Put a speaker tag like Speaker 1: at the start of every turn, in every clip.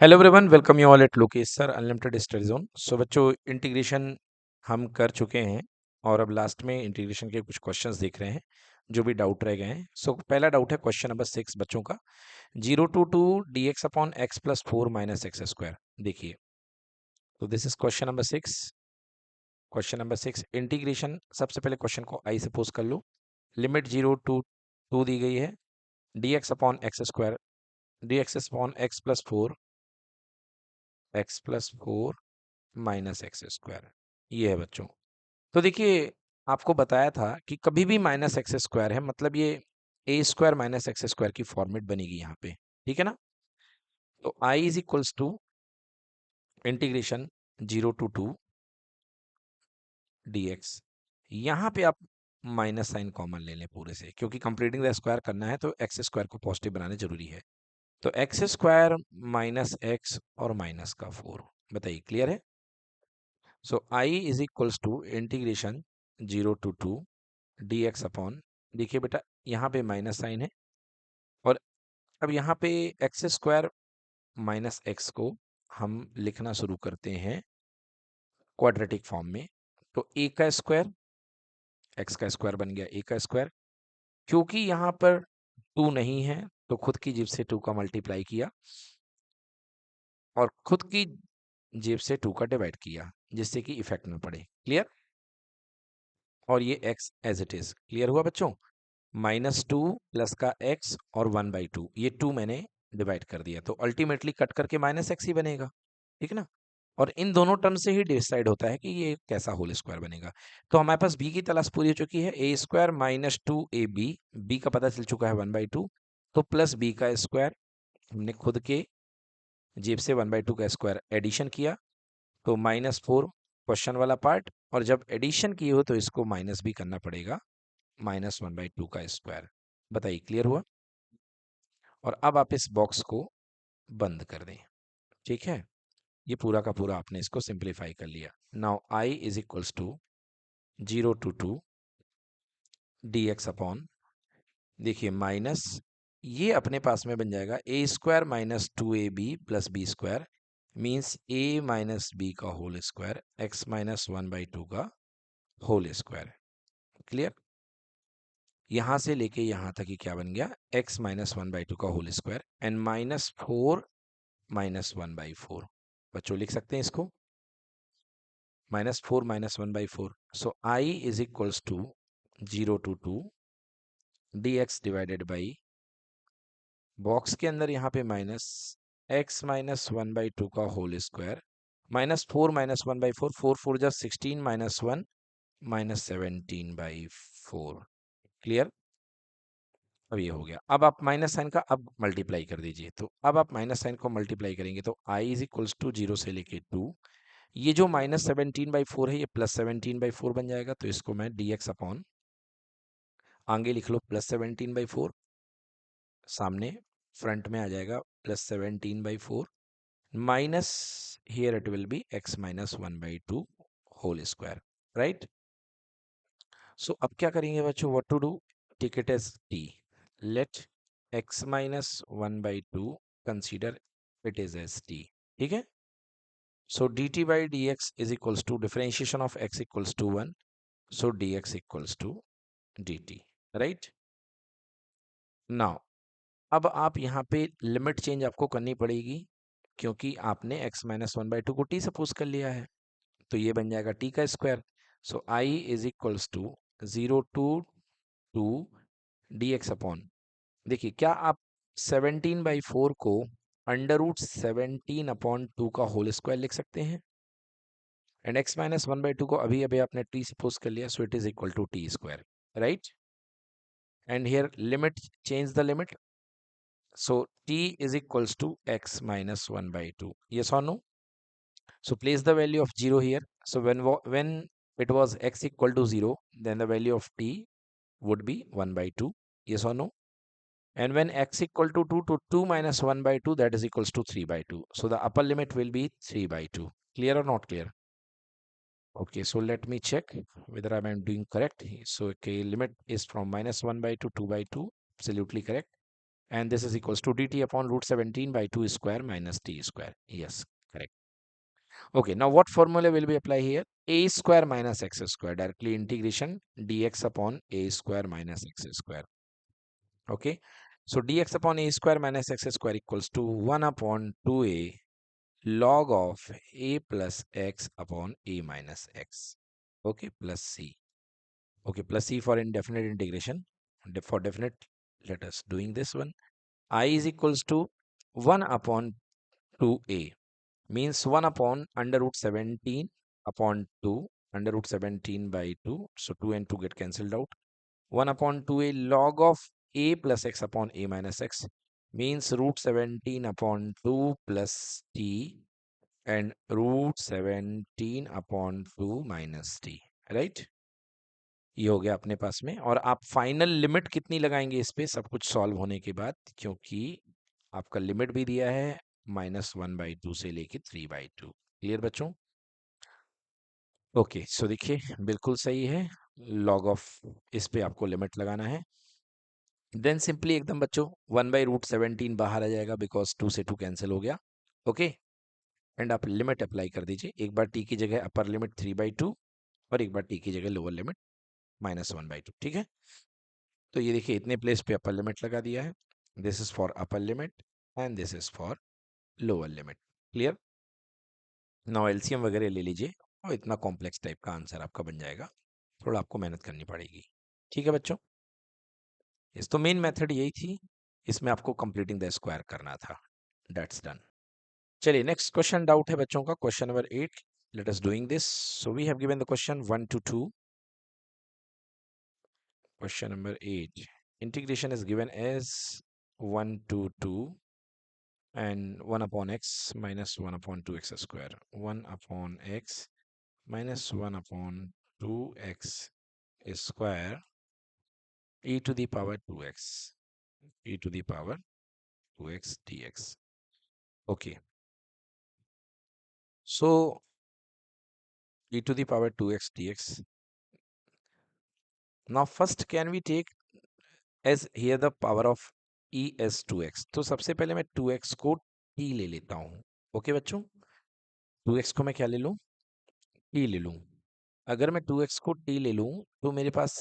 Speaker 1: Hello everyone, welcome you all at Lokesh sir unlimited study zone. So बच्चों, integration हम कर चुके हैं और अब लास्ट में इंटीग्रेशन के कुछ क्वेश्चंस देख रहे हैं जो भी डाउट रह गए हैं। सो पहला डाउट है क्वेश्चन नंबर 6 बच्चों का, 0 to 2 dx upon x plus 4 minus X square. देखिए, तो this is question number 6। Question number 6 integration, सबसे पहले क्वेश्चन को आई से पोज कर लो। लिमिट 0 to 2 दी गई है, dx upon x square, dx upon x plus four minus X square, ये है बच्चों। तो देखिए, आपको बताया था कि कभी भी माइनस एक्स स्क्वायर है मतलब ये A square minus X square की फॉर्मेट बनेगी यहाँ पे, ठीक है ना। तो I is equals to integration 0 to 2 dx। यहाँ पे आप माइनस साइन कॉमन ले लें पूरे से, क्योंकि कंप्लीटिंग द स्क्वायर करना है तो एक्स स्क्वायर को पॉजिटिव बनाना जरूरी है। तो एक्स स्क्वायर माइनस एक्स और माइनस का 4, बताइए क्लियर है। So I is equals to integration 0 to 2 dx upon, देखिए बेटा यहाँ पे माइनस साइन है और अब यहाँ पे एक्स स्क्वायर माइनस एक्स को हम लिखना शुरू करते हैं क्वाड्रेटिक फॉर्म में। तो ए का स्क्वायर, एक्स का स्क्वायर बन गया ए का स्क्वायर। क्योंकि यहाँ पर 2 नहीं है तो खुद की जेब से 2 का मल्टीप्लाई किया और खुद की जेब से 2 का डिवाइड किया, जिससे कि इफेक्ट में पड़े। क्लियर। और ये X as it is clear हुआ बच्चों। -2 प्लस का एक्स और 1/2, ये 2 मैंने डिवाइड कर दिया तो अल्टीमेटली कट करके माइनस एक्स ही बनेगा, ठीक है ना। और इन दोनों टर्म से ही डिसाइड होता है कि ये कैसा होल स्क्वायर बनेगा। तो हमारे पास बी की तलाश पूरी हो चुकी है। ए स्क्वायर -2ab, बी का पता चल चुका है 1/2, तो प्लस बी का स्क्वायर, हमने खुद के जेब से 1/2 का स्क्वायर एडिशन किया तो -4 क्वेश्चन वाला पार्ट, और जब एडिशन की हो तो इसको माइनस भी करना पड़ेगा, -1/2 का स्क्वायर। बताइए क्लियर हुआ। और अब आप इस बॉक्स को बंद कर दें, ठीक है। ये पूरा का पूरा आपने इसको सिंप्लीफाई कर लिया। Now I is equals to 0 to 2 dx upon, देखिए माइनस, ये अपने पास में बन जाएगा A square -2ab plus B square, means A minus B का होल स्क्वायर, एक्स -1/2 का होल स्क्वायर। क्लियर। यहां से लेके यहां तक ही क्या बन गया, x -1/2 का होल स्क्वायर एंड -4 -1/4। बच्चों लिख सकते हैं इसको, -4 -1/4। So I is equals to 0 to 2 dx divided by, box के अंदर यहाँ पे माइनस x -1/2 का होल स्क्वायर, -4 -1/4, 4 4 जा 16 -1 -17/4। क्लियर। अब ये हो गया। अब आप माइनस साइन का अब मल्टीप्लाई कर दीजिए, तो अब आप माइनस साइन को मल्टीप्लाई करेंगे तो i इज इक्वल्स टू 0 से लेके 2, ये जो -17/4 है ये +17/4 बन जाएगा। तो इसको मैं dx अपॉन, आगे लिख लो +17/4, सामने फ्रंट में आ जाएगा +17/4 minus, here it will be x -1/2 whole square, right. So अब क्या करेंगे बच्चों, what to do, take it as t, let x -1/2 consider it is as t, ठीक है। So dt by dx is equals to differentiation of x equals to 1, so dx equals to dt, right। Now अब आप यहाँ पे limit change आपको करनी पड़ेगी, क्योंकि आपने x -1/2 को t से पुश कर लिया है, तो ये बन जाएगा t का square. So i is equals to 0 to 2 dx upon, देखिए क्या आप 17/4 को √17/2 का होल स्क्वायर लिख सकते हैं, एंड x -1/2 को अभी अभी आपने t से पोस्ट कर लिया, so it is equal to t square, right. And here limit, change the limit, so t is equals to x -1/2, yes or no। So place the value of 0 here. So when it was x equal to 0, then the value of t would be 1/2, yes or no. And when x equal to 2 to 2 minus 1/2, that is equals to 3/2. So the upper limit will be 3/2. Clear or not clear? Okay, so let me check whether I am doing correct. So okay, limit is from -1/2 2/2, absolutely correct. and this is equals to dt upon root 17 by 2 square minus t square. Yes, correct. Okay, now what formula will be applied here? A square minus x square, directly integration dx upon a square minus x square. Okay, so dx upon a square minus x square equals to 1 upon 2a log of a plus x upon a minus x. Okay, plus c. Okay, plus c for indefinite integration. For definite, let us doing this one. I is equals to 1 upon 2a, means 1 upon under root 17 upon 2, under root 17 by 2. So 2 and 2 get cancelled out. 1 upon 2a log of a plus x upon a minus x, means root 17 upon 2 plus t and root 17 upon 2 minus t, right? ये हो गया अपने पास में। और आप final limit कितनी लगाएंगे इस पे, सब कुछ सॉल्व होने के बाद, क्योंकि आपका लिमिट भी दिया है -1/2 से लेके 3/2। क्लियर बच्चों? ओके, सो देखिए बिल्कुल सही है। लॉग ऑफ इस पे आपको लिमिट लगाना है। देन सिंपली एकदम बच्चों 1/√17 बाहर आ जाएगा, बिकॉज 2 से 2 कैंसिल हो गया। ओके, एंड आप लिमिट अप्लाई कर दीजिए। एक बार टी की जगह अपर लिमिट 3/2 और एक बार टी की जगह लोअर लिमिट -1/2। ठीक है, तो ये देखिए इतने प्लेस पे अपर लिमिट लगा दिया है। This is for upper limit and this is for lower limit. Clear? Now LCM वगैरह ले लीजिए और इतना कॉम्प्लेक्स टाइप का आंसर आपका बन जाएगा। थोड़ा आपको मेहनत करनी पड़ेगी। ठीक है बच्चों, इस तो मेन मेथड यही थी, इसमें आपको कंप्लीटिंग द स्क्वायर करना था। That's done. चलिए नेक्स्ट क्वेश्चन डाउट है बच्चों का, question number 8। Let us doing this. So we have given the question 1 to 2. Question number 8. Integration is given as 1 to 2 and 1 upon x minus 1 upon 2x square. 1 upon x minus 1 upon 2x square e to the power 2x, e to the power 2x dx. Okay, so e to the power 2x dx. Now first can we take as here the power of e as 2x? तो सबसे पहले मैं 2x को t ले लेता हूँ। Okay बच्चों, 2x को मैं क्या ले लूँ? t ले लूँ। अगर मैं 2x को t ले लूँ तो मेरे पास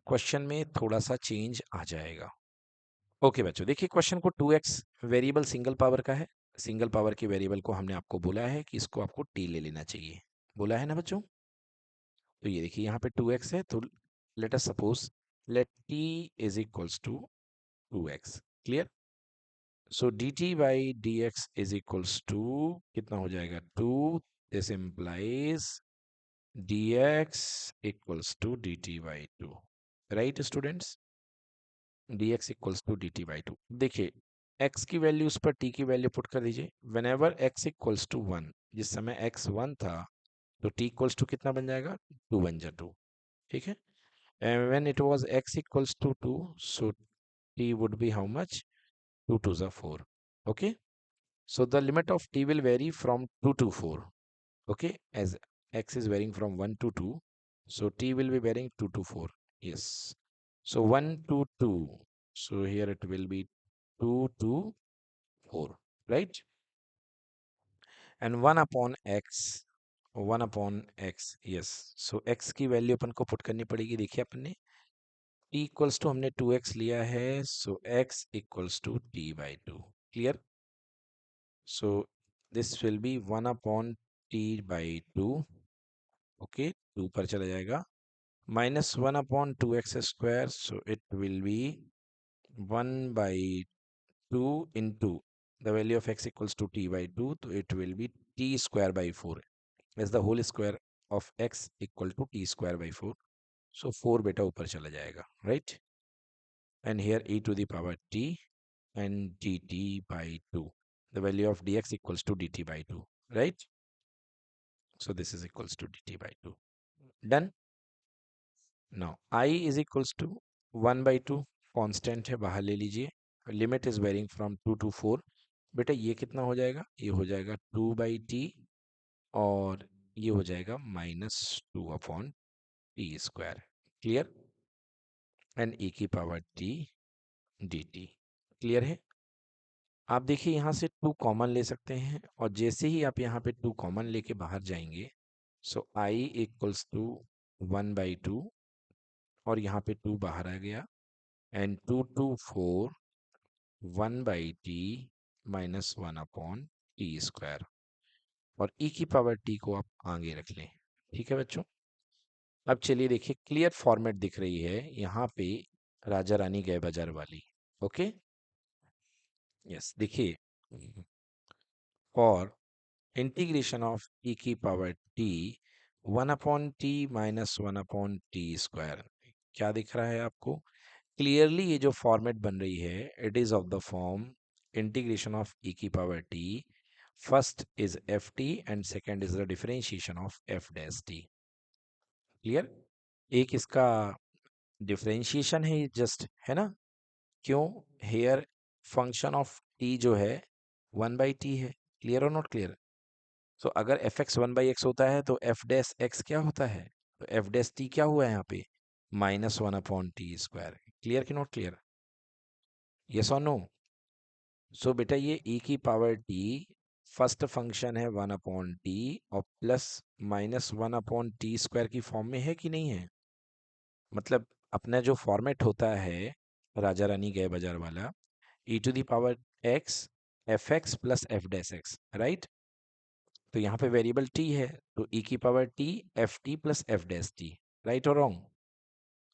Speaker 1: क्वेश्चन में थोड़ा सा चेंज आ जाएगा। ओके बच्चों, देखिए क्वेश्चन को 2x वेरिएबल सिंगल पावर का है। सिंगल पावर के वेरिएबल को हमने आपको बोला है कि इसको आपको t ले लेना चाहिए, बोला है ना बच्चों? तो ये देखिए यहाँ पे 2x है, तो let us suppose let t is equals to 2x। Clear? So dt by dx is equals to कितना हो जाएगा? 2। This implies dx equals to dt by 2, right students? dx equals to dt by 2। देखिए x की value उस पर t की value put कर दीजिए। whenever x equals to 1, जिस समय x 1 था तो t equals to कितना बन जाएगा? 2 बन जा 2। ठीक है, and when it was x equals to 2, so t would be how much? 2 to the 4। okay, so the limit of t will vary from 2 to 4। okay, as x is varying from 1 to 2, so t will be varying 2 to 4। yes, so 1 to 2, so here it will be 2 to 4, right? And 1 upon x, 1 upon x, yes, so x की value अपन को put करनी पड़ेगी। देखिए अपन ने t equals to हमने 2x लिया है, so x equals to t by 2। Clear? so this will be 1 upon t by 2। Okay, 2 पर चला जाएगा, -1 upon 2x square, so it will be 1 by 2 into the value of x equals to t by 2, so it will be t square by 4 as the whole square of x equal to t square by 4। so 4 बेटा ऊपर चला जाएगा, right? and here e to the power t and dt by 2, the value of dx equals to dt by 2, right? so this is equals to dt by 2। done। now I is equals to 1/2, constant है, बाहर ले लीजिए। Limit is varying from 2 to 4। बेटा ये कितना हो जाएगा? ये हो जाएगा 2/t और ये हो जाएगा -2 upon T square. Clear? And e की पावर t dt। क्लियर है? आप देखिए यहाँ से 2 कॉमन ले सकते हैं और जैसे ही आप यहाँ पे 2 कॉमन लेके बाहर जाएंगे, सो आई इक्वल्स टू 1/2 और यहाँ पे 2 बाहर आ गया एंड 2 2 4 1/t माइनस 1/t² और e की पावर t को आप आगे रख लें। ठीक है बच्चों? अब चलिए देखिए क्लियर फॉर्मेट दिख रही है यहाँ पे राजा रानी गए बाजार वाली। ओके, यस, देखिए और इंटीग्रेशन ऑफ e की power t 1/t minus 1/t²। क्या दिख रहा है आपको? क्लियरली ये जो फॉर्मेट बन रही है it is of the form integration of e की power t, first is ft and second is the differentiation of f dash t। Clear? एक इसका डिफरेंशिएशन है जस्ट, है ना? क्यों? हेयर फंक्शन ऑफ t जो है 1/t है। क्लियर और नॉट क्लियर? तो अगर एफ एक्स 1/x होता है तो एफ डैश एक्स क्या होता है? तो एफ डैश टी क्या हुआ है यहाँ पे? -1/t²। क्लियर कि नॉट क्लियर? यस और नो? सो बेटा ये e की पावर t फर्स्ट फंक्शन है 1/t और प्लस -1/t² की फॉर्म में है कि नहीं है? मतलब अपना जो फॉर्मेट होता है राजा रानी गए बाजार वाला, e⁻x fx plus f dash x, right? तो यहाँ पे वेरिएबल t है तो e की power t F T plus F dash T, right और रॉन्ग?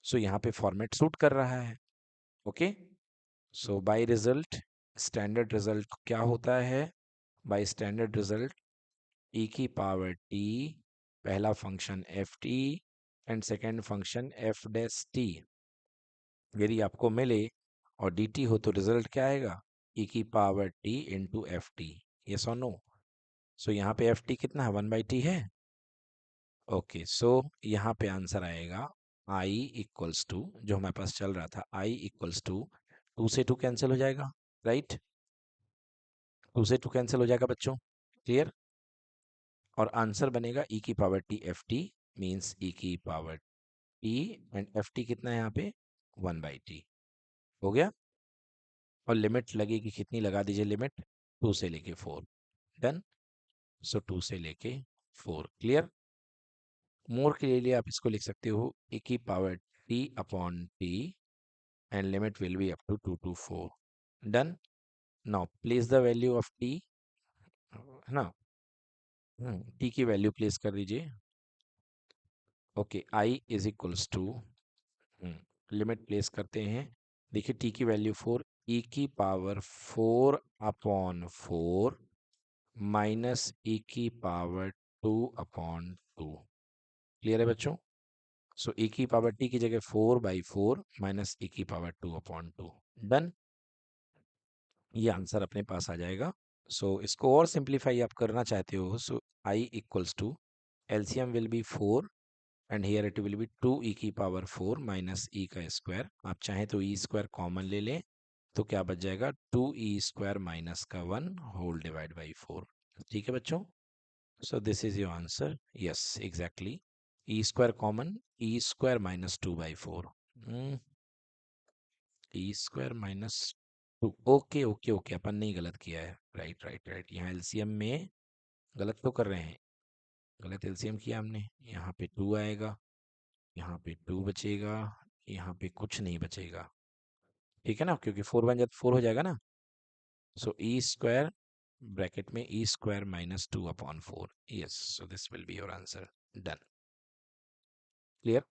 Speaker 1: सो यहाँ पे फॉर्मेट सूट कर रहा है। ओके, सो बाय रिजल्ट स्टैंडर्ड रिजल्ट क्या होता है? बाय स्टैंडर्ड रिजल्ट e की पावर t पहला function F T and second function F dash T यदि आपको मिले और डी टी हो तो रिजल्ट क्या आएगा? e की power t into F T. Yes और नो? सो यहाँ पे एफ टी कितना है? 1/t है। ओके, सो यहाँ पे आंसर आएगा आई इक्वल्स टू, जो हमारे पास चल रहा था, आई इक्वल्स टू 2 से 2 कैंसिल हो जाएगा, राइट? 2 से 2 कैंसिल हो जाएगा बच्चों, क्लियर? और आंसर बनेगा e की power T F T means e की power T and F T कितना है यहाँ पे? 1/t। हो गया? और लिमिट लगेगी कितनी? लगा दीजिए लिमिट 2 से लेके 4। डन? सो 2 से लेके 4। क्लियर? मोर क्लियरली आप इसको लिख सकते हो e की power t upon T and limit will be up to 2 to 4. Done? Now place the value of t, है ना? t की वैल्यू प्लेस कर दीजिए। Okay, i is equals to, limit place करते हैं। देखिए t की वैल्यू 4, e की पावर 4 अपॉन 4 माइनस e की पावर 2 अपॉन 2। क्लियर है बच्चों? सो e की पावर t की जगह 4/4 माइनस e की पावर 2 अपॉन 2। डन? ये आंसर अपने पास आ जाएगा। सो इसको और सिंप्लीफाई आप करना चाहते हो, so I equals to LCM will be 4 and here it will be 2 E की पावर 4 माइनस ई का स्क्वायर। आप चाहें तो ई स्क्वायर कॉमन ले लें तो क्या बच जाएगा? 2e² माइनस का 1 होल डिवाइड बाई 4। ठीक है बच्चों? So this is your answer. Yes exactly, E square common, e² minus 2/4, e² - 2। Okay okay okay, अपन ने ही गलत किया है। राइट राइट राइट, यहाँ एलसीएम में गलत तो कर रहे हैं, गलत एलसीएम किया हमने। यहाँ पे 2 आएगा, यहाँ पे 2 बचेगा, यहाँ पे कुछ नहीं बचेगा। ठीक है ना? क्योंकि 4 बन जाए तो 4 हो जाएगा ना। सो e² ब्रैकेट में e² minus 2/4। Yes, so this will be your answer. Done? Clear?